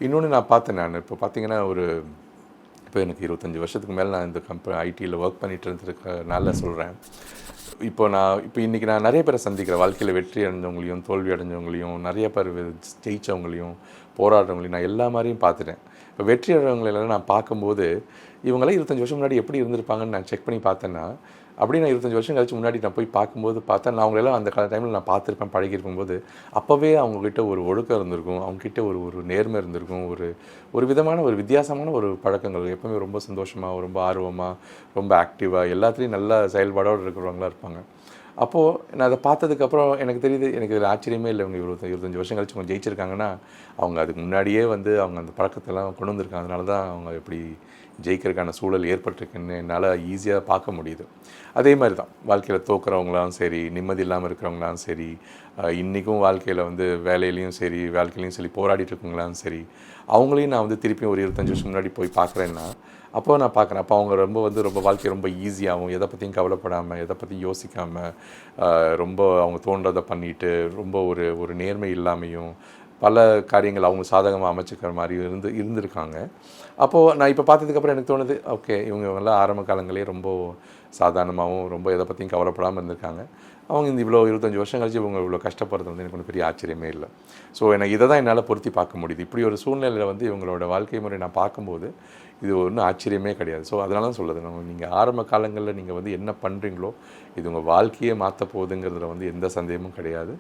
இன்னொன்று நான் பார்த்தேன். நான் இப்போ பார்த்தீங்கன்னா இப்போ எனக்கு 25 வருஷத்துக்கு மேலே நான் இந்த ஐடியில் ஒர்க் பண்ணிட்டு இருந்திருக்கனால சொல்கிறேன். இப்போ இன்றைக்கி நான் நிறைய பேரை சந்திக்கிறேன். வாழ்க்கையில் வெற்றி அடைஞ்சவங்களையும் தோல்வி அடைஞ்சவங்களையும் நிறைய பேர் ஜெயித்தவங்களையும் போராடுறவங்களையும் நான் எல்லா மாதிரியும் பார்த்துட்டேன். இப்போ வெற்றி அடைறவங்களெல்லாம் நான் பார்க்கும்போது இவங்களாம் 25 வருஷம் முன்னாடி எப்படி இருந்திருப்பாங்கன்னு நான் செக் பண்ணி பார்த்தேன்னா, அப்படி நான் 25 வருஷம் கழிச்சு முன்னாடி நான் போய் பார்க்கும்போது பார்த்தேன், நான் அவங்களெல்லாம் அந்த டைமில் நான் பார்த்துருப்பேன், பழகியிருக்கும்போது அப்போவே அவங்கக்கிட்ட ஒரு ஒழுக்கம் இருந்திருக்கும், அவங்கக்கிட்ட ஒரு நேர்மை இருந்திருக்கும், ஒரு விதமான ஒரு வித்தியாசமான ஒரு பழக்கங்கள், எப்போவுமே ரொம்ப சந்தோஷமாக, ரொம்ப ஆர்வமாக, ரொம்ப ஆக்டிவாக, எல்லாத்துலேயும் நல்ல செயல்பாடோடு இருக்கிறவங்களாக இருப்பாங்க. அப்போது நான் அதை பார்த்ததுக்கப்புறம் எனக்கு தெரியுது, எனக்கு இதில் ஆச்சரியமே இல்லை. இவங்க 25 வருஷம் கழிச்சு அவங்க ஜெயிச்சிருக்காங்கன்னா, அவங்க அதுக்கு முன்னாடியே அவங்க அந்த பழக்கத்தெல்லாம் கொண்டு வந்திருக்காங்க. அதனால தான் அவங்க எப்படி ஜெயிக்கிறதுக்கான சூழல் ஏற்பட்டிருக்குன்னு என்னால் ஈஸியாக பார்க்க முடியுது. அதே மாதிரி தான் வாழ்க்கையில் தோக்குறவங்களாம் சரி, நிம்மதி இல்லாமல் இருக்கிறவங்களாம் சரி, இன்றைக்கும் வாழ்க்கையில் வேலையிலையும் சரி, வாழ்க்கையிலையும் சரி போராடிட்டு இருக்கவங்களாம் சரி, அவங்களையும் நான் திருப்பியும் ஒரு 25 வருஷம் முன்னாடி போய் பார்க்குறேன்னா, அப்போ நான் பார்க்குறேன். அப்போ அவங்க ரொம்ப வாழ்க்கை ரொம்ப ஈஸியாகவும், எதை பற்றியும் கவலைப்படாமல், எதை பற்றியும் யோசிக்காமல், ரொம்ப அவங்க தோன்றதை பண்ணிட்டு, ரொம்ப ஒரு நேர்மை இல்லாமையும், பல காரியங்கள் அவங்க சாதகமாக அமைச்சிக்கிற மாதிரி இருந்திருக்காங்க. அப்போது நான் இப்போ பார்த்ததுக்கப்புறம் எனக்கு தோணுது, ஓகே, இவங்கெல்லாம் ஆரம்ப காலங்களே ரொம்ப சாதாரணமாகவும், ரொம்ப எதை பற்றியும் கவலைப்படாமல் இருந்திருக்காங்க. அவங்க இந்த 25 வருஷம் கழிச்சு இவங்க இவ்வளோ கஷ்டப்படுறது எனக்கு ஒன்றும் பெரிய ஆச்சரியமே இல்லை. ஸோ எனக்கு இதை தான் என்னால் பொருத்தி பார்க்க முடியுது. இப்படி ஒரு சூழ்நிலையில் இவங்களோட வாழ்க்கை முறை நான் பார்க்கும்போது இது ஒன்றும் ஆச்சரியமே கிடையாது. ஸோ அதனால தான் சொல்லுது, நீங்கள் ஆரம்ப காலங்களில் நீங்கள் என்ன பண்ணுறீங்களோ இது உங்கள் வாழ்க்கையே மாற்ற போகுதுங்கிறதுல எந்த சந்தேகமும் கிடையாது.